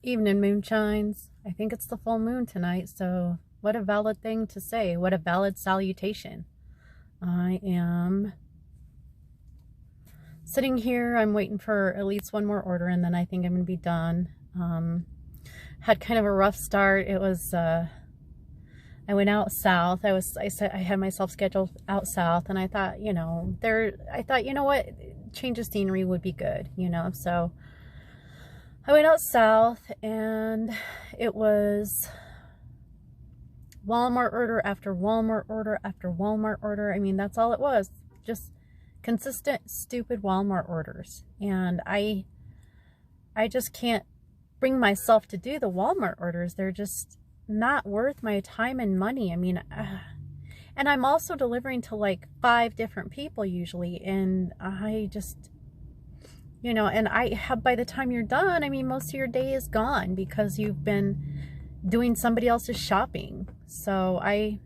Evening, moonshines. I think it's the full moon tonight, so what a valid thing to say. What a valid salutation. I am sitting here. I'm waiting for at least one more order, and then I think I'm going to be done. Had kind of a rough start. It was, I went out south. I said I had myself scheduled out south, and I thought, you know, what, change of scenery would be good, you know, so I went out south, and it was Walmart order after Walmart order after Walmart order. I mean, that's all it was. Just consistent, stupid Walmart orders. And I just can't bring myself to do the Walmart orders. They're just not worth my time and money. I mean, and I'm also delivering to like 5 different people usually. And I just, you know, and I have, by the time you're done, I mean, most of your day is gone because you've been doing somebody else's shopping. So I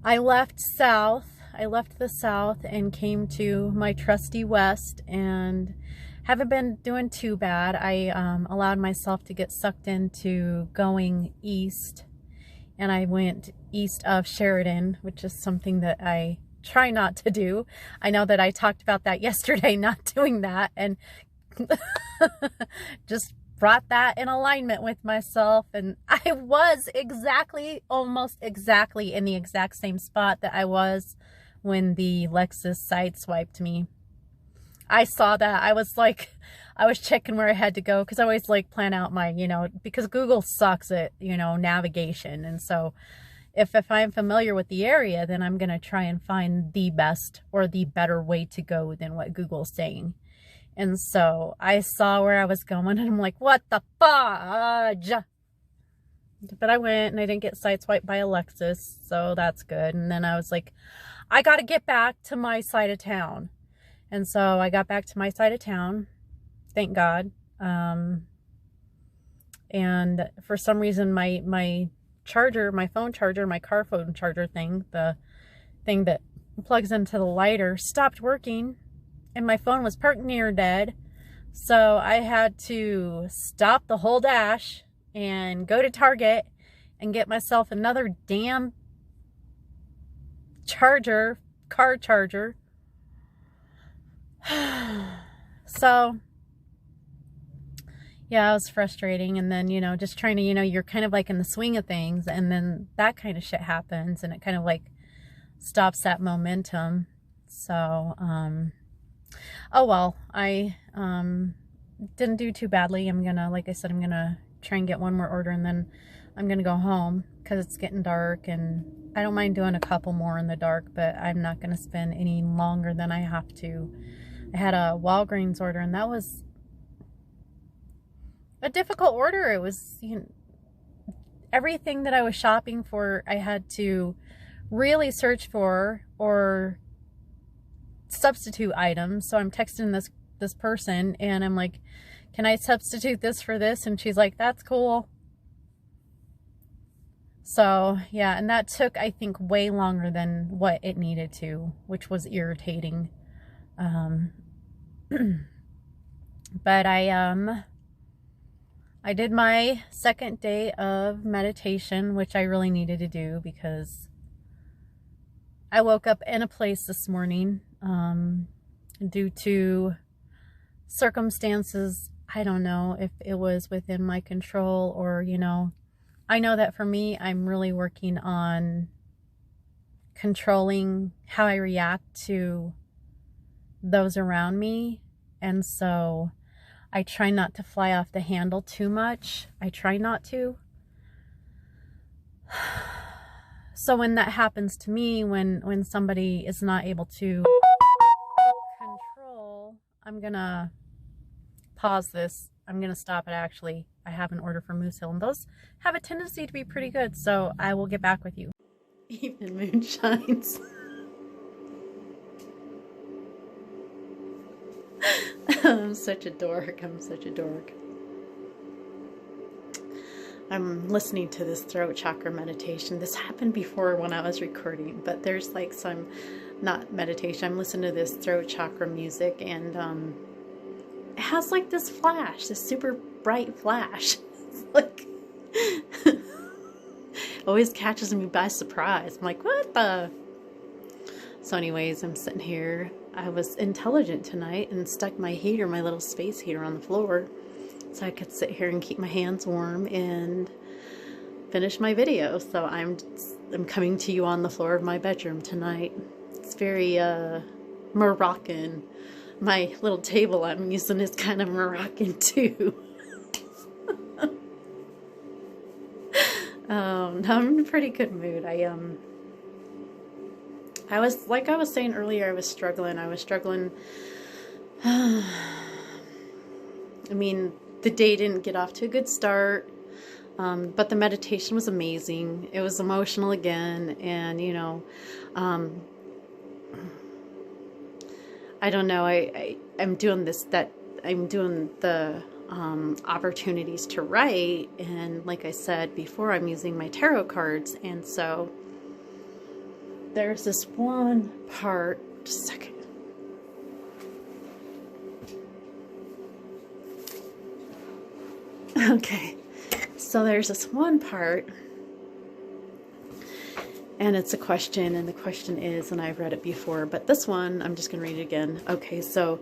left south. I left the south and came to my trusty west, and haven't been doing too bad. I allowed myself to get sucked into going east, and I went east of Sheridan, which is something that I try not to do. I know that I talked about that yesterday, not doing that, and just brought that in alignment with myself, and I was almost exactly in the exact same spot that I was when the Lexus sideswiped me. I saw that. I was checking where I had to go, because I always like plan out my, you know, because Google sucks at, you know, navigation. And so if I'm familiar with the area, then I'm going to try and find the best or the better way to go than what Google's saying. And so I saw where I was going, and I'm like, what the fudge? But I went, and I didn't get sideswiped by a Lexus, so that's good. And then I was like, I got to get back to my side of town. And so I got back to my side of town, thank God. And for some reason, my charger, my phone charger, my car phone charger thing, the thing that plugs into the lighter, stopped working, and my phone was perked near dead. So I had to stop the whole dash and go to Target and get myself another damn charger, car charger. So yeah, it was frustrating. And then, you know, just trying to, you know, you're kind of like in the swing of things, and then that kind of shit happens, and it kind of like stops that momentum. So oh well, I didn't do too badly. I'm gonna, like I said, I'm gonna try and get one more order, and then I'm gonna go home because it's getting dark, and I don't mind doing a couple more in the dark, but I'm not gonna spend any longer than I have to. I had a Walgreens order, and that was a difficult order. It was, you know, everything that I was shopping for, I had to really search for or substitute items. So I'm texting this person, and I'm like, can I substitute this for this? And she's like, that's cool. So yeah, and that took, I think, way longer than what it needed to, which was irritating. But I did my second day of meditation, which I really needed to do because I woke up in a place this morning due to circumstances. I don't know if it was within my control, or, you know, I know that for me, I'm really working on controlling how I react to those around me. And so I try not to fly off the handle too much. I try not to. So when that happens to me, when somebody is not able to control, I'm gonna pause this. I'm gonna stop it. Actually, I have an order for Moose Hill, and those have a tendency to be pretty good, so I will get back with you. Evening moonshines. I'm such a dork. I'm such a dork. I'm listening to this throat chakra meditation. This happened before when I was recording, but there's like some, not meditation, I'm listening to this throat chakra music, and it has like this flash, this super bright flash. It's like, always catches me by surprise. I'm like, what the? So anyways, I'm sitting here. I was intelligent tonight and stuck my heater, my little space heater, on the floor so I could sit here and keep my hands warm and finish my video. So I'm coming to you on the floor of my bedroom tonight. It's very Moroccan. My little table I'm using is kind of Moroccan too. No, I'm in a pretty good mood. I was, like I was saying earlier, I was struggling. I mean, the day didn't get off to a good start, but the meditation was amazing. It was emotional again, and you know, I don't know, I'm doing the opportunities to write, and like I said before, I'm using my tarot cards, and so there's this one part, just a second. Okay, so there's this one part, and it's a question, and the question is, and I've read it before, but this one, I'm just going to read it again. Okay, so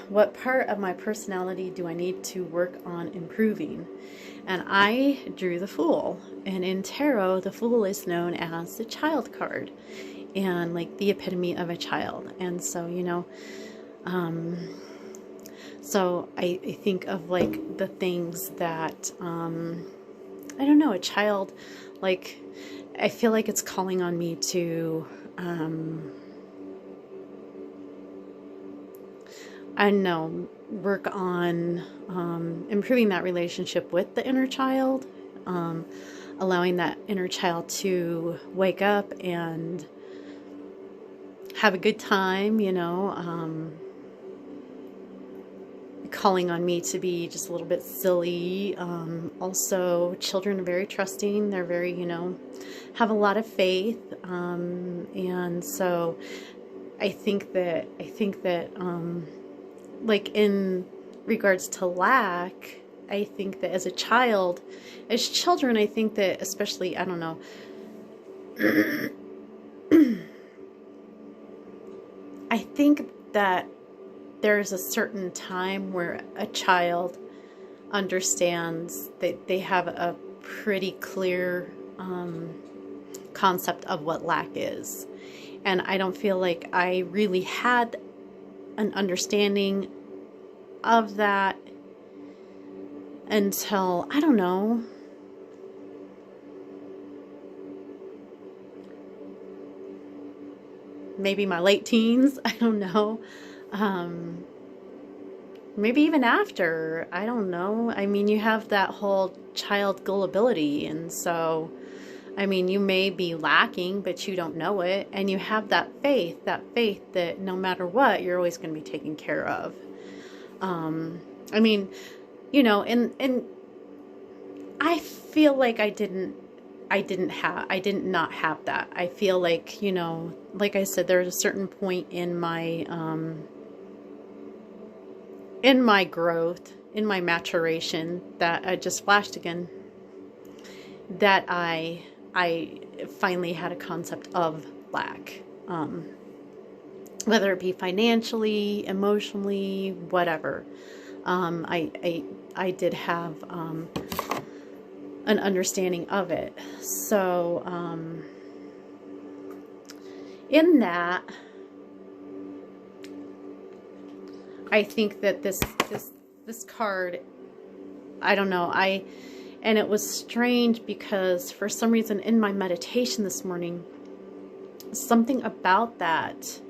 what part of my personality do I need to work on improving? And I drew the Fool, and in tarot, the Fool is known as the child card, and like the epitome of a child. And so, you know, so I think of like the things that, I don't know, a child, like, I feel like it's calling on me to, I don't know, work on improving that relationship with the inner child, allowing that inner child to wake up and have a good time, you know, calling on me to be just a little bit silly. Also, children are very trusting. They're very, you know, have a lot of faith. And so I think that, like in regards to lack, I think that as children, I think that especially, I don't know, I think that there's a certain time where a child understands that they have a pretty clear concept of what lack is. And I don't feel like I really had an understanding of that until, I don't know, maybe my late teens. I don't know. Maybe even after, I don't know. I mean, you have that whole child gullibility, and so, I mean, you may be lacking, but you don't know it, and you have that faith that no matter what, you're always going to be taken care of. I mean, you know, and I feel like I did not have that. I feel like, you know, like I said, there's a certain point in my growth, in my maturation, that I just flashed again, that I finally had a concept of lack, whether it be financially, emotionally, whatever. I did have an understanding of it. So in that, I think that this card, I don't know, and it was strange because for some reason in my meditation this morning, something about that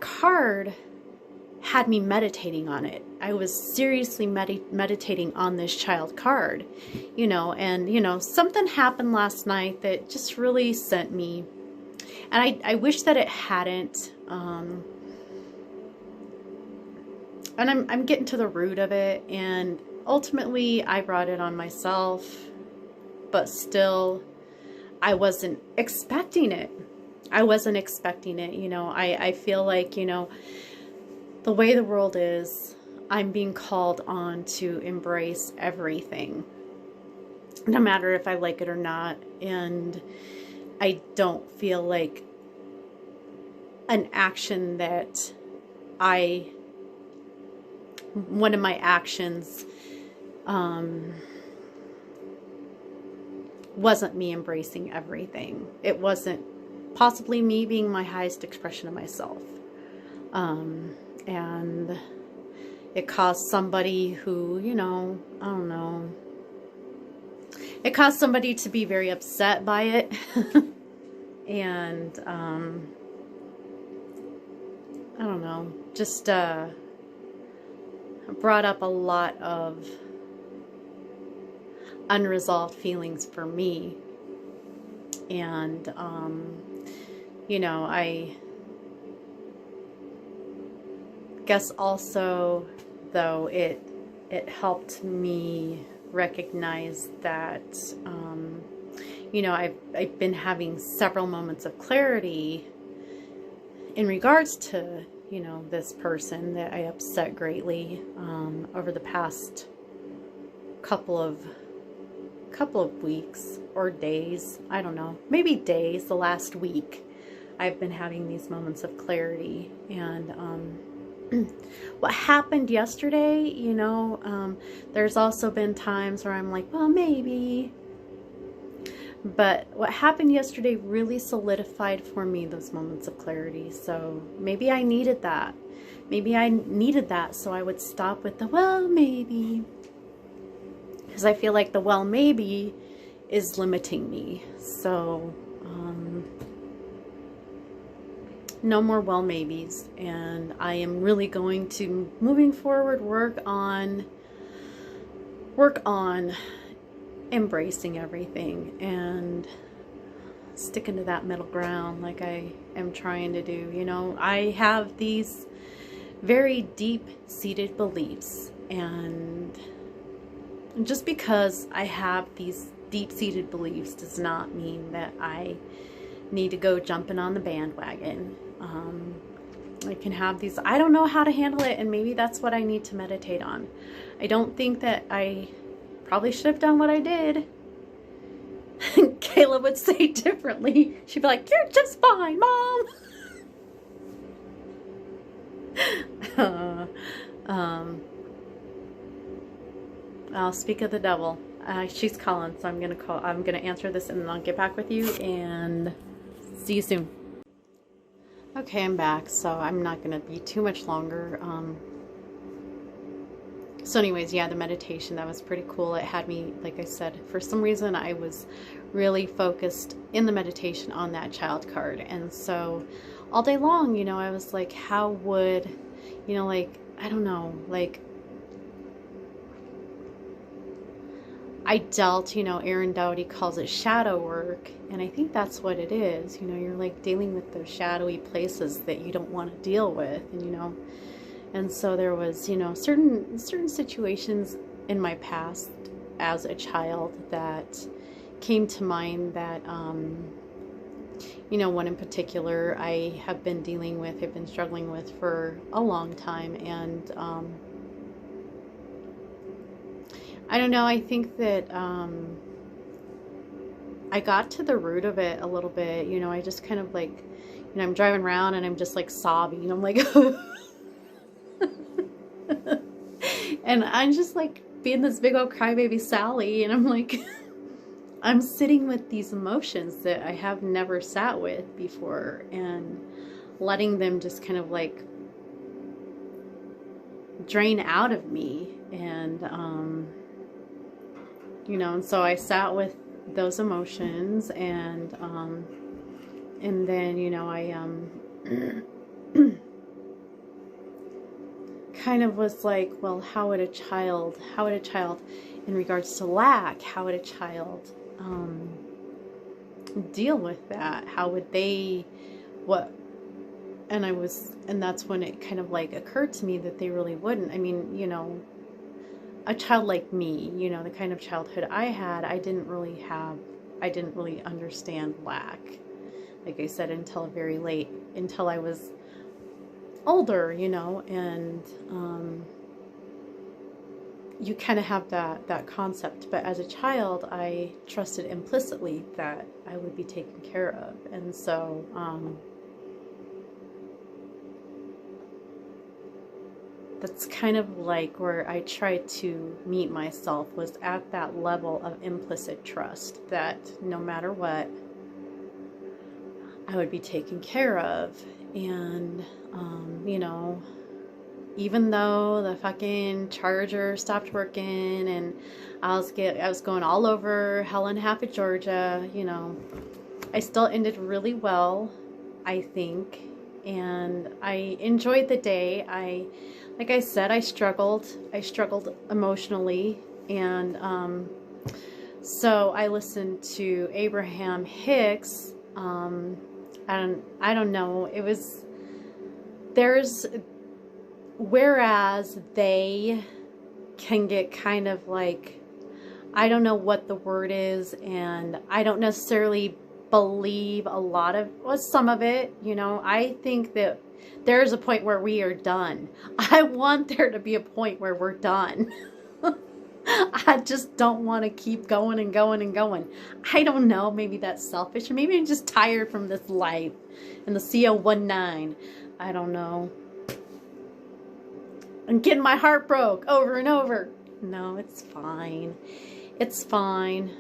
card had me meditating on it. I was seriously meditating on this child card, you know, and, you know, something happened last night that just really sent me, and I wish that it hadn't, and I'm getting to the root of it, and ultimately I brought it on myself, but still I wasn't expecting it. You know, I feel like, you know, the way the world is, I'm being called on to embrace everything, no matter if I like it or not. And I don't feel like an action that one of my actions wasn't me embracing everything. It wasn't possibly me being my highest expression of myself. And it caused somebody who, you know, I don't know. It caused somebody to be very upset by it. And, I don't know, just brought up a lot of unresolved feelings for me. And, you know, I guess also, though, it helped me recognize that, you know, I've been having several moments of clarity in regards to, you know, this person that I upset greatly over the past couple of weeks or days. I don't know, maybe days. The last week I've been having these moments of clarity. And what happened yesterday, you know, there's also been times where I'm like, well, maybe. But what happened yesterday really solidified for me those moments of clarity. So maybe I needed that. Maybe I needed that so I would stop with the, well, maybe. Because I feel like the well, maybe is limiting me. So, no more well, maybes. And I am really going to, moving forward, work on embracing everything and sticking to that middle ground like I am trying to do. You know, I have these very deep-seated beliefs, and just because I have these deep-seated beliefs does not mean that I need to go jumping on the bandwagon. I can have these, I don't know how to handle it, and maybe that's what I need to meditate on. I don't think that I probably should have done what I did. Kayla would say differently. She'd be like, you're just fine, Mom. I'll speak of the devil. She's calling, so I'm gonna answer this and then I'll get back with you and see you soon. Okay, I'm back, so I'm not gonna be too much longer. So anyways, yeah, the meditation, that was pretty cool. It had me, like I said, for some reason I was really focused in the meditation on that child card. And so all day long, you know, I was like, how would, you know, like, I don't know, like, I dealt, you know, Aaron Doughty calls it shadow work, and I think that's what it is. You know, you're like dealing with those shadowy places that you don't want to deal with, and you know, and so there was, you know, certain situations in my past as a child that came to mind that, you know, one in particular I have been dealing with, I've been struggling with for a long time, and I don't know, I think that I got to the root of it a little bit. You know, I just kind of like, you know, I'm driving around and I'm just like sobbing. I'm like, and I'm just like being this big old crybaby Sally, and I'm like, I'm sitting with these emotions that I have never sat with before and letting them just kind of like drain out of me. And, you know, and so I sat with those emotions, and then, you know, I, kind of was like, well, how would a child, in regards to lack, how would a child, deal with that? How would they, and that's when it kind of like occurred to me that they really wouldn't. I mean, you know, a child like me, you know, the kind of childhood I had, I didn't really understand lack, like I said, until I was older, you know, and you kind of have that concept. But as a child, I trusted implicitly that I would be taken care of. And so that's kind of like where I tried to meet myself, was at that level of implicit trust that no matter what, I would be taken care of. And you know, even though the fucking charger stopped working and I was going all over hell and half of Georgia, you know, I still ended really well, I think, and I enjoyed the day. Like I said, I struggled emotionally, and so I listened to Abraham Hicks. I don't know. Whereas they can get kind of like, I don't know what the word is, and I don't necessarily believe some of it, you know. I think that there's a point where we are done. I want there to be a point where we're done. I just don't want to keep going and going and going. I don't know, maybe that's selfish, or maybe I'm just tired from this life and the CO19. I don't know. I'm getting my heart broke over and over. No, it's fine. It's fine.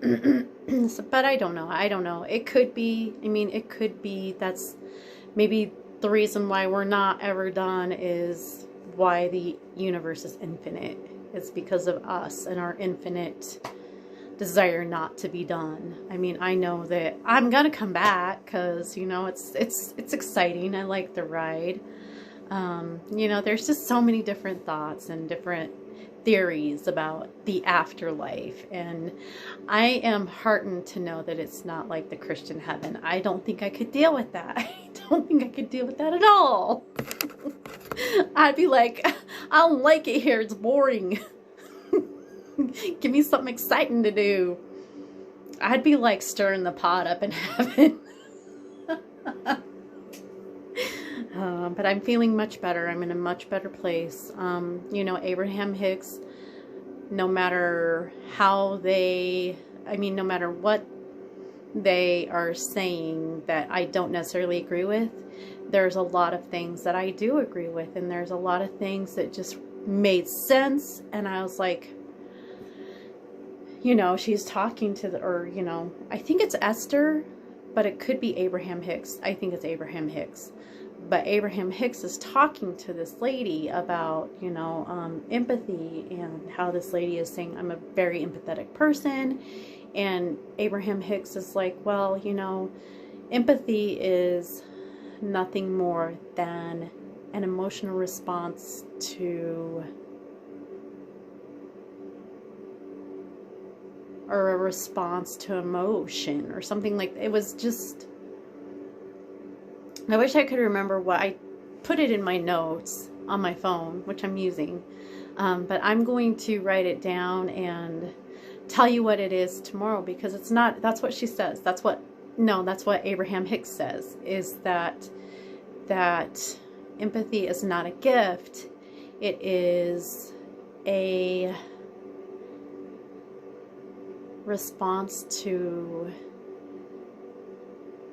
But I don't know. It could be, I mean, it could be that's maybe the reason why we're not ever done, is why the universe is infinite. It's because of us and our infinite desire not to be done. I mean, I know that I'm gonna come back because, you know, it's exciting. I like the ride. You know, there's just so many different thoughts and different theories about the afterlife, and I am heartened to know that it's not like the Christian heaven. I don't think I could deal with that. I don't think I could deal with that at all. I'd be like, I don't like it here, it's boring. Give me something exciting to do. I'd be like stirring the pot up in heaven. But I'm feeling much better. I'm in a much better place. You know, Abraham Hicks, no matter how no matter what they are saying that I don't necessarily agree with, there's a lot of things that I do agree with, and there's a lot of things that just made sense. And I was like, you know, she's talking to you know, I think it's Esther, but it could be Abraham Hicks. I think it's Abraham Hicks. But Abraham Hicks is talking to this lady about, you know, empathy, and how this lady is saying, I'm a very empathetic person. And Abraham Hicks is like, well, you know, empathy is nothing more than an emotional response to, or a response to emotion, or something like, it was just, I wish I could remember what, I put it in my notes on my phone, which I'm using, but I'm going to write it down and tell you what it is tomorrow, because it's not, that's what she says. That's what Abraham Hicks says, is that empathy is not a gift. It is a response to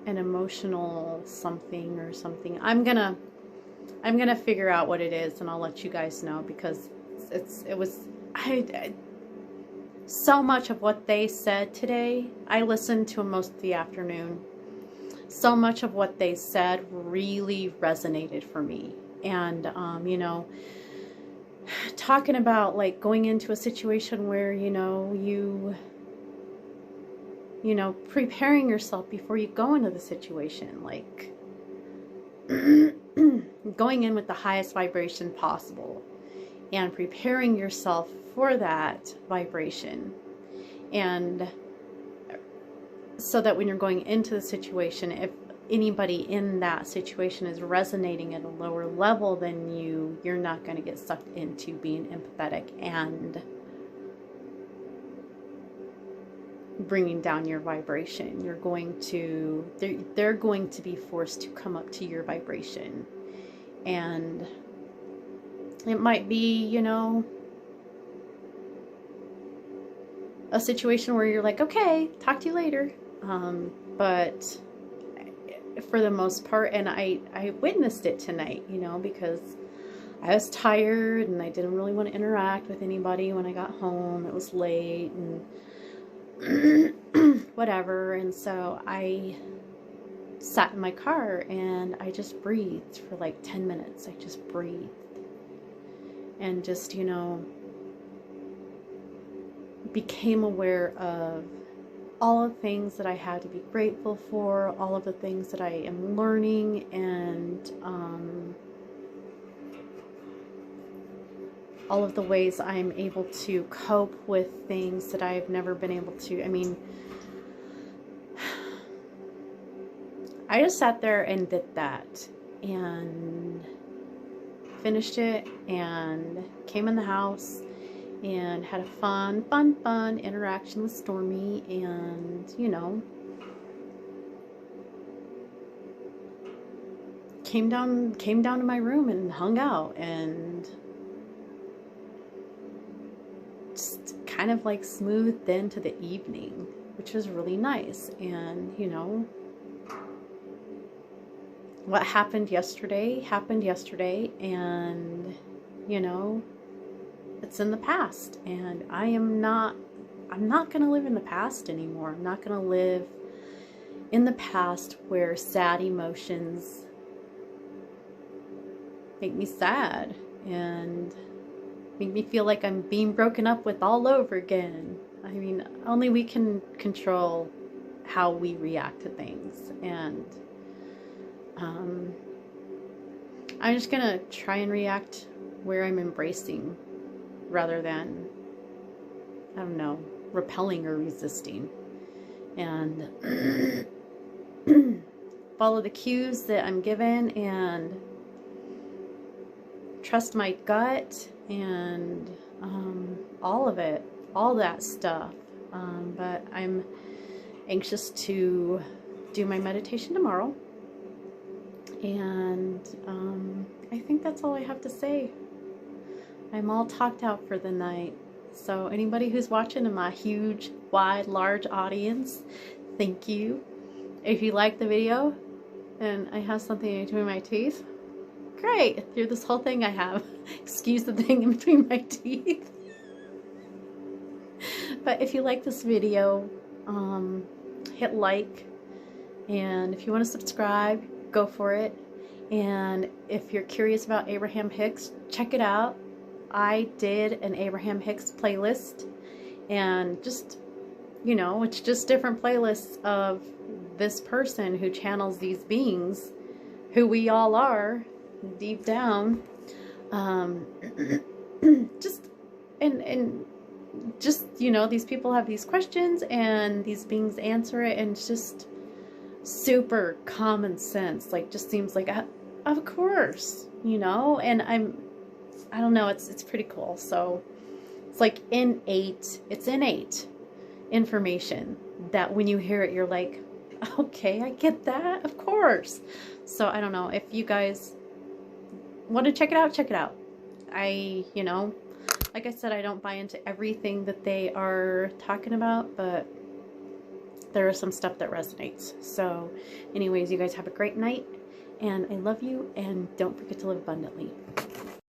an emotional something or something. I'm gonna figure out what it is, and I'll let you guys know, because so much of what they said today, I listened to most of the afternoon. So much of what they said really resonated for me. And you know, talking about like going into a situation where, you know, preparing yourself before you go into the situation, like going in with the highest vibration possible and preparing yourself for that vibration, and so that when you're going into the situation, if anybody in that situation is resonating at a lower level than you, you're not going to get sucked into being empathetic and bringing down your vibration. They're going to be forced to come up to your vibration. And it might be, you know, a situation where you're like, okay, talk to you later. But for the most part, and I witnessed it tonight, you know, because I was tired and I didn't really want to interact with anybody when I got home. It was late and whatever. And so I sat in my car and I just breathed for like 10 minutes. I just breathed and just, you know, became aware of all of the things that I had to be grateful for, all of the things that I am learning, and all of the ways I'm able to cope with things that I've never been able to. I mean, I just sat there and did that and finished it and came in the house and had a fun interaction with Stormy, and, you know, came down to my room and hung out and just kind of like smoothed into the evening, which was really nice. And, you know, what happened yesterday, and, you know, it's in the past, and I'm not going to live in the past anymore. I'm not going to live in the past where sad emotions make me sad and make me feel like I'm being broken up with all over again. I mean, only we can control how we react to things, and I'm just gonna try and react where I'm embracing rather than, I don't know, repelling or resisting. And follow the cues that I'm given and trust my gut and all of it, all that stuff. But I'm anxious to do my meditation tomorrow. And I think that's all I have to say. I'm all talked out for the night. So anybody who's watching in my huge, wide, large audience, thank you. If you like the video and I have something in between my teeth, great. Through this whole thing I have, excuse the thing in between my teeth. But if you like this video, hit like, and if you want to subscribe, go for it. And if you're curious about Abraham Hicks, check it out. I did an Abraham Hicks playlist, and just, you know, it's just different playlists of this person who channels these beings, who we all are deep down. Just and just, you know, these people have these questions and these beings answer it, and it's just super common sense. Like, just seems like, of course, you know. And I don't know, it's pretty cool. So it's like innate information that when you hear it, you're like, okay, I get that, of course. So I don't know, if you guys want to check it out, check it out. You know, like I said, I don't buy into everything that they are talking about, but there is some stuff that resonates. So anyways, you guys have a great night, and I love you, and don't forget to live abundantly.